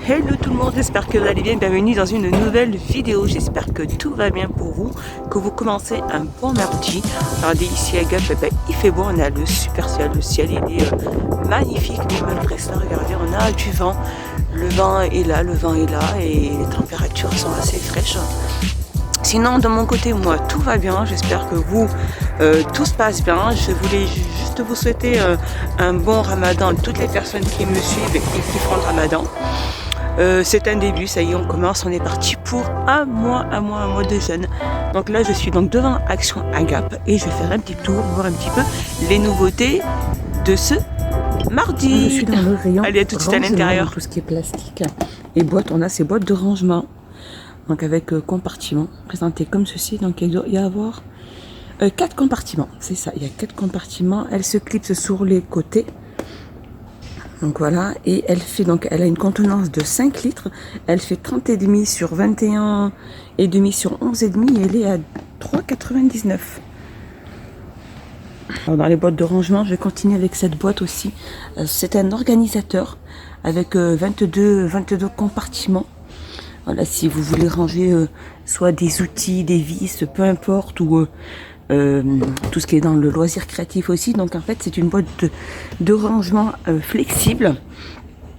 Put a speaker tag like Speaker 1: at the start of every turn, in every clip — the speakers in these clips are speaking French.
Speaker 1: Hello tout le monde, j'espère que vous allez bien, bienvenue dans une nouvelle vidéo, j'espère que tout va bien pour vous, que vous commencez un bon mardi. Regardez ici à Gap, il fait beau, on a le super ciel, le ciel il est magnifique, malgré ça, regardez, on a du vent, le vent est là et les températures sont assez fraîches. Sinon de mon côté, moi tout va bien, j'espère que vous, tout se passe bien. Je voulais juste vous souhaiter un bon ramadan à toutes les personnes qui me suivent et qui font le ramadan. C'est un début, ça y est, on commence, on est parti pour un mois de jeûne. Donc là, je suis donc devant Action à Gap et je vais faire un petit tour, voir un petit peu les nouveautés de ce mardi.
Speaker 2: Je suis dans le rayon.
Speaker 1: Allez, à tout de suite à l'intérieur.
Speaker 2: Tout ce qui est plastique et boîtes, on a ces boîtes de rangement. Donc avec compartiments présentés comme ceci. Donc il doit y avoir 4 compartiments, c'est ça, il y a 4 compartiments. Elle se clipse sur les côtés. Donc voilà, et elle a une contenance de 5 litres. Elle fait 30,5 sur 21,5 sur 11,5 et elle est à 3,99. Alors dans les boîtes de rangement, je vais continuer avec cette boîte aussi. C'est un organisateur avec 22 compartiments. Voilà, si vous voulez ranger soit des outils, des vis, peu importe, ou tout ce qui est dans le loisir créatif aussi. Donc en fait, c'est une boîte de rangement flexible.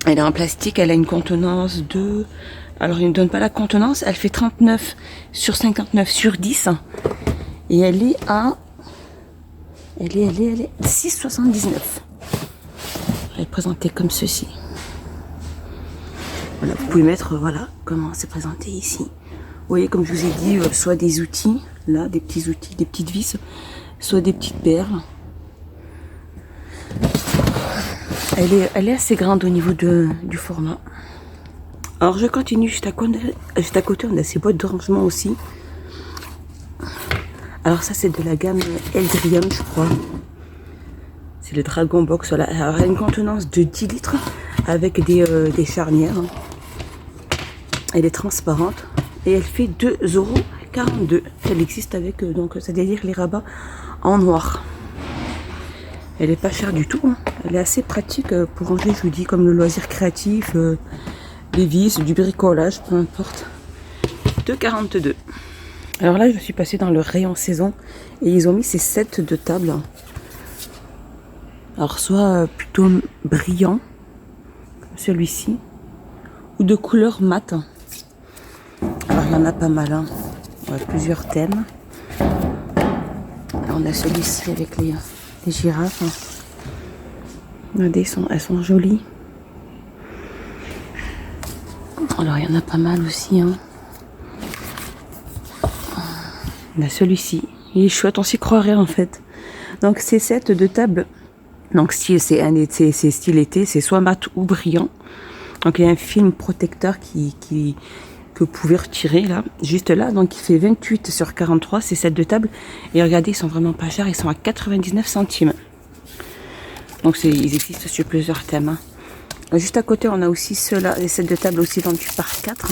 Speaker 2: Elle est en plastique, elle a une contenance de... Alors, il ne donne pas la contenance, elle fait 39 sur 59 sur 10. Et elle est à... Elle est 6,79. Elle est présentée comme ceci. Voilà, vous pouvez mettre, voilà, comment c'est présenté ici. Vous voyez, comme je vous ai dit, soit des outils, là, des petits outils, des petites vis, soit des petites perles. Elle est assez grande au niveau du format. Alors, je continue, juste à côté, on a ces boîtes de rangement aussi. Alors, ça, c'est de la gamme Eldrium, je crois. C'est le Dragon Box, voilà. Alors, elle a une contenance de 10 litres avec des charnières. Elle est transparente et elle fait 2,42 €. Elle existe avec, donc, c'est-à-dire les rabats en noir. Elle est pas chère du tout, hein. Elle est assez pratique pour ranger, je vous dis, comme le loisir créatif, les vis, du bricolage, peu importe. 2,42 €. Alors là, je suis passée dans le rayon saison et ils ont mis ces sets de table. Alors soit plutôt brillant, comme celui-ci, ou de couleur mat. Alors il y en a pas mal, hein. Ouais, plusieurs thèmes. Alors, on a celui-ci avec les girafes. Regardez, elles sont jolies. Alors il y en a pas mal aussi, hein. On a celui-ci, il est chouette, on s'y croirait en fait. Donc ces sets de table, donc c'est style été, c'est soit mat ou brillant. Donc il y a un film protecteur que vous pouvez retirer là, juste là. Donc il fait 28 sur 43, ces sets de table. Et regardez, ils sont vraiment pas chers, ils sont à 99 centimes. Donc ils existent sur plusieurs thèmes, hein. Juste à côté, on a aussi ceux-là, les sets de table aussi vendus par 4.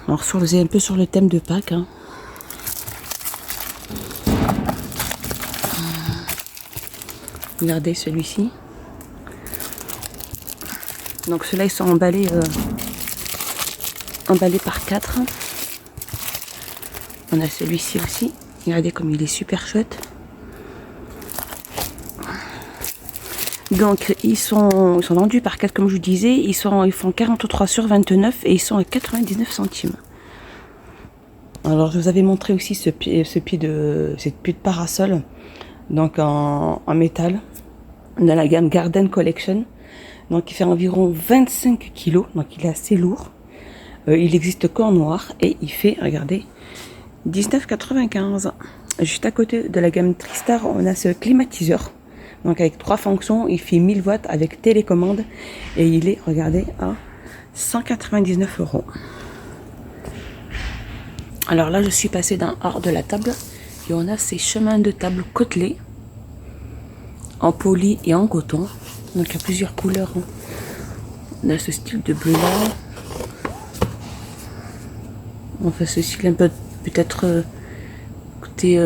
Speaker 2: Alors c'est un peu sur le thème de Pâques, hein. Regardez celui-ci. Donc ceux-là, ils sont emballés par 4. On a celui-ci aussi. Regardez comme il est super chouette. Donc ils sont vendus par 4 comme je vous disais. Ils font 43 sur 29 et ils sont à 99 centimes. Alors je vous avais montré aussi cette pied de parasol. Donc en métal. On a la gamme Garden Collection. Donc il fait environ 25 kg. Donc il est assez lourd. Il existe qu'en noir. Et il fait, regardez, 19,95 €. Juste à côté de la gamme Tristar, on a ce climatiseur. Donc avec 3 fonctions. Il fait 1000 watts avec télécommande. Et il est, regardez, à 199 €. Alors là, je suis passée dans hors de la table. Et on a ces chemins de table côtelés. En poly et en coton. Donc il y a plusieurs couleurs, hein. On a ce style de bleu là. On fait ce style un peu peut-être côté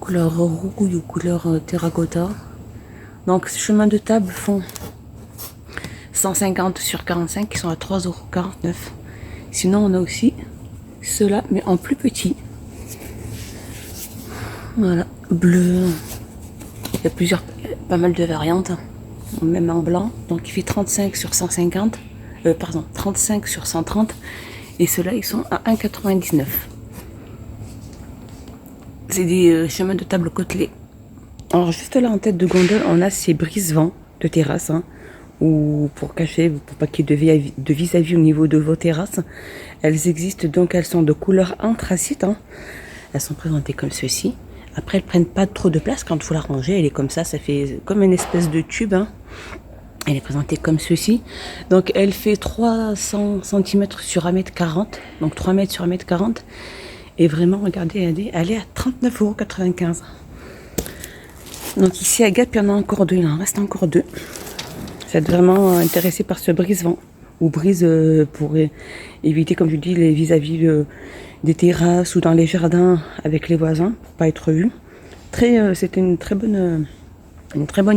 Speaker 2: couleur rouille ou couleur terracotta. Donc ces chemins de table font 150 sur 45 qui sont à 3,49 €. Sinon on a aussi ceux-là mais en plus petit. Voilà, bleu. Il y a pas mal de variantes, même en blanc. Donc il fait 35 sur 150, 35 sur 130. Et ceux-là, ils sont à 1,99 €. C'est des chemins de table côtelés. Alors juste là en tête de gondole, on a ces brise-vents de terrasse, hein, ou pour cacher, pour pas qu'il y ait de vis-à-vis au niveau de vos terrasses. Elles existent donc, elles sont de couleur anthracite, hein. Elles sont présentées comme ceci. Après, elles prennent pas trop de place quand il faut la ranger. Elle est comme ça fait comme une espèce de tube, hein. Elle est présentée comme ceci. Donc elle fait 300 cm sur 1,40 m, donc 3 mètres sur 1,40 m. Et vraiment, regardez, elle est à 39,95 €. Donc ici à Gap, il y en a encore deux, il en reste encore deux. Vous êtes vraiment intéressé par ce brise-vent ou brise pour éviter, comme je dis, les vis-à-vis des terrasses ou dans les jardins avec les voisins pour pas être vu. C'était une très bonne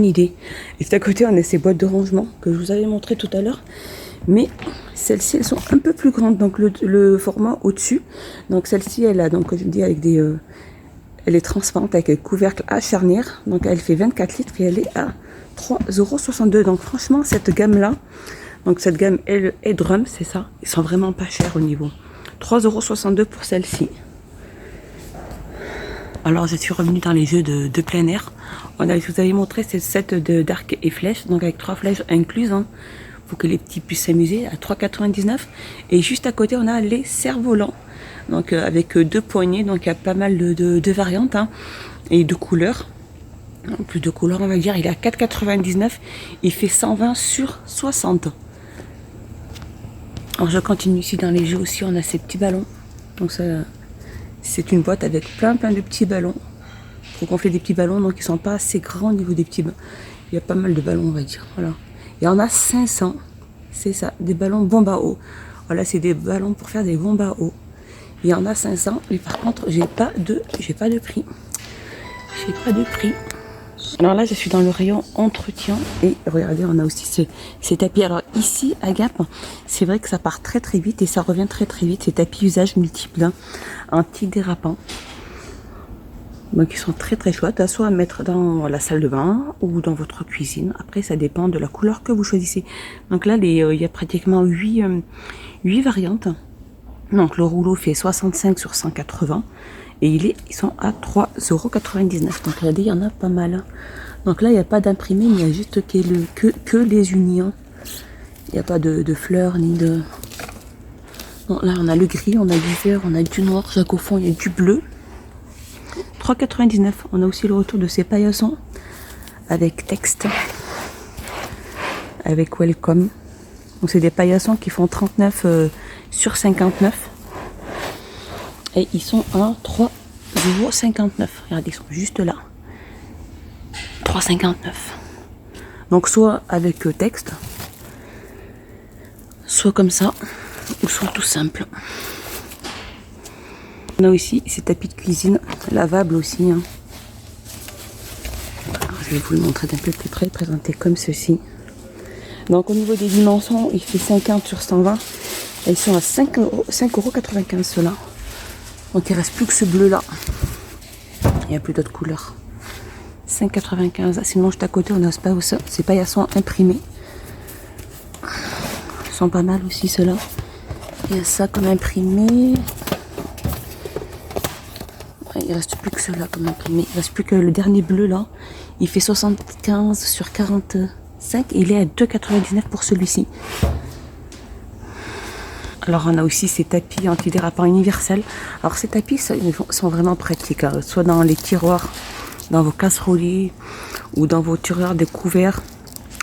Speaker 2: idée. Et c'est à côté, on a ces boîtes de rangement que je vous avais montré tout à l'heure, mais celles-ci elles sont un peu plus grandes, donc le format au-dessus. Donc celle-ci elle a, donc comme je dis, avec elle est transparente avec un couvercle à charnière, donc elle fait 24 litres et elle est à 3,62 €. Donc franchement cette gamme là, donc cette gamme elle et Drum, c'est ça, ils sont vraiment pas chers au niveau. 3,62 € pour celle-ci. Alors je suis revenue dans les jeux de plein air. Je vous avais montré ce set d'arc et flèches, donc avec 3 flèches incluses, hein, pour que les petits puissent s'amuser, à 3,99 €. Et juste à côté on a les cerfs-volants, donc avec 2 poignées, donc il y a pas mal de variantes, hein, et de couleurs. Plus de couleurs on va dire, il est à 4,99 €, il fait 120 sur 60. Alors je continue ici dans les jeux aussi, on a ces petits ballons. Donc ça, c'est une boîte avec plein de petits ballons. Pour gonfler des petits ballons, donc ils sont pas assez grands au niveau des petits ballons. Il y a pas mal de ballons on va dire. Voilà. Et on a 500, c'est ça, des ballons bombes à eau. Voilà, c'est des ballons pour faire des bombes à eau. Il y en a 500, mais par contre j'ai pas de prix. J'ai pas de prix. Alors là je suis dans le rayon entretien et regardez, on a aussi ces tapis. Alors ici à Gap, c'est vrai que ça part très vite et ça revient très vite. Ces tapis usage multiple, hein, anti-dérapants. Donc ils sont très chouettes, soit à mettre dans la salle de bain ou dans votre cuisine. Après ça dépend de la couleur que vous choisissez. Donc là il y a pratiquement 8 variantes. Donc le rouleau fait 65 sur 180 et ils sont à 3,99 €. Donc regardez, il y en a pas mal. Donc là il n'y a pas d'imprimé, mais il y a juste que les unis, hein. Il n'y a pas de fleurs ni de... Bon, là on a le gris, on a du vert, on a du noir, chaque au fond il y a du bleu. 3,99 €. On a aussi le retour de ces paillassons avec texte, avec welcome. Donc c'est des paillassons qui font 39 sur 59 et ils sont à 3,59 €. Regardez, ils sont juste là. 3,59 €. Donc soit avec texte, soit comme ça, ou soit tout simple. On a aussi ces tapis de cuisine lavables aussi, hein. Alors, je vais vous le montrer d'un peu plus près, présenté comme ceci. Donc au niveau des dimensions, il fait 50 sur 120 et ils sont à 5,95 € ceux-là. Donc il ne reste plus que ce bleu là. Il n'y a plus d'autres couleurs. 5,95 €. Sinon juste à côté on a ces paillassons imprimés. Ils sont pas mal aussi ceux-là. Il y a ça comme imprimé. Il reste plus que ceux-là comme imprimé. Il reste plus que le dernier bleu là. Il fait 75 sur 45 et il est à 2,99 € pour celui-ci. Alors on a aussi ces tapis antidérapants universels. Alors ces tapis sont vraiment pratiques, hein. Soit dans les tiroirs, dans vos casseroles ou dans vos tiroirs de couverts,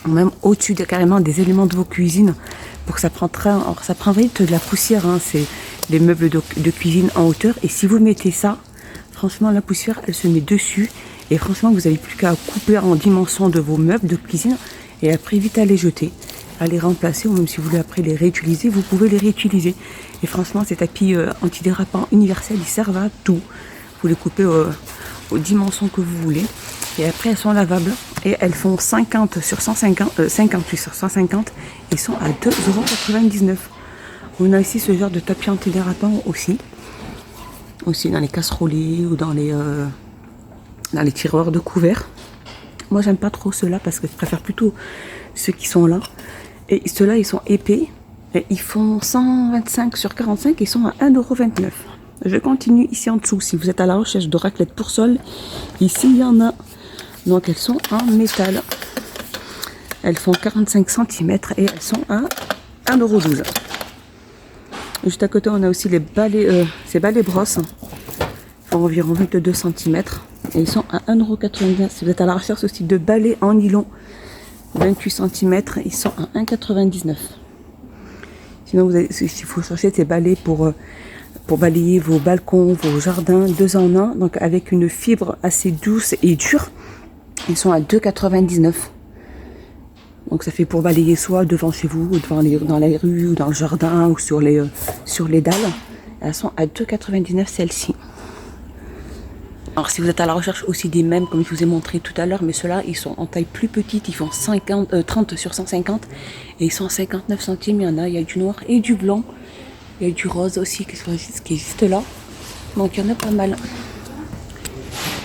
Speaker 2: ou même au-dessus carrément des éléments de vos cuisines, pour que ça prend vite de la poussière, hein. C'est les meubles de cuisine en hauteur et si vous mettez ça, franchement la poussière elle se met dessus et franchement vous n'avez plus qu'à couper en dimension de vos meubles de cuisine et après vite à les jeter, à les remplacer, ou même si vous voulez après les réutiliser, vous pouvez les réutiliser. Et franchement ces tapis antidérapants universels ils servent à tout. Vous les coupez aux dimensions que vous voulez et après elles sont lavables Et elles font 50 sur 150, 58 sur 150. Ils sont à 2,99 €. On a ici ce genre de tapis antidérapant aussi. Aussi dans les casserolets ou dans les tiroirs de couverts. Moi j'aime pas trop ceux-là parce que je préfère plutôt ceux qui sont là. Et ceux-là ils sont épais. Et ils font 125 sur 45. Ils sont à 1,29 €. Je continue ici en dessous. Si vous êtes à la recherche de raclettes pour sol, ici il y en a. Donc elles sont en métal. Elles font 45 cm et elles sont à 1,12 €. Juste à côté on a aussi les balais, ces balais brosses. Ils font environ 22 cm et ils sont à 1,99 €. Si vous êtes à la recherche aussi de balais en nylon 28 cm, ils sont à 1,99 €. Sinon si vous cherchez ces balais pour balayer vos balcons, vos jardins, 2 en 1, donc avec une fibre assez douce et dure, ils sont à 2,99 €. Donc ça fait pour balayer soit devant chez vous, ou dans les rues, ou dans le jardin, ou sur les dalles. Elles sont à 2,99 € celles-ci. Alors si vous êtes à la recherche aussi des mêmes, comme je vous ai montré tout à l'heure, mais ceux-là, ils sont en taille plus petite, ils font 30 sur 150, et ils sont à 59 centimes, il y a du noir et du blanc. Il y a du rose aussi qui est juste là. Donc il y en a pas mal.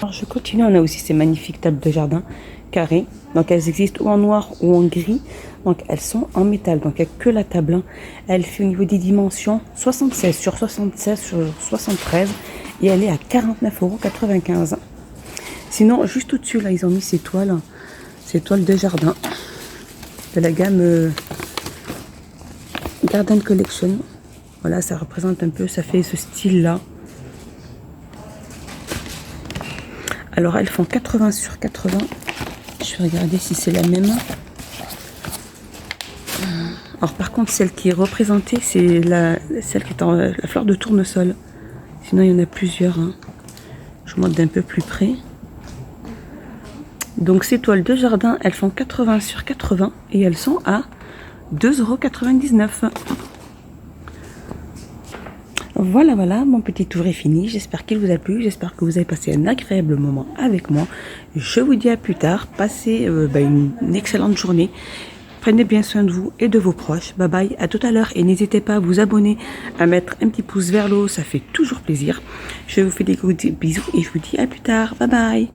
Speaker 2: Alors je continue, on a aussi ces magnifiques tables de jardin carrées. Donc elles existent ou en noir ou en gris. Donc elles sont en métal. Donc il n'y a que la table. Elle fait au niveau des dimensions 76 sur 76 sur 73. Et elle est à 49,95 €. Sinon, juste au-dessus, là, ils ont mis ces toiles de jardin. De la gamme Garden Collection. Voilà, ça représente un peu, ça fait ce style-là. Alors, elles font 80 sur 80. Je vais regarder si c'est la même. Alors, par contre, celle qui est représentée, c'est celle qui est en la fleur de tournesol. Sinon, il y en a plusieurs. Hein. Je vous montre d'un peu plus près. Donc, ces toiles de jardin, elles font 80 sur 80 et elles sont à 2,99 €. Voilà, mon petit tour est fini. J'espère qu'il vous a plu. J'espère que vous avez passé un agréable moment avec moi. Je vous dis à plus tard. Passez une excellente journée. Prenez bien soin de vous et de vos proches. Bye bye, à tout à l'heure. Et n'hésitez pas à vous abonner, à mettre un petit pouce vers le haut. Ça fait toujours plaisir. Je vous fais des gros bisous et je vous dis à plus tard. Bye bye.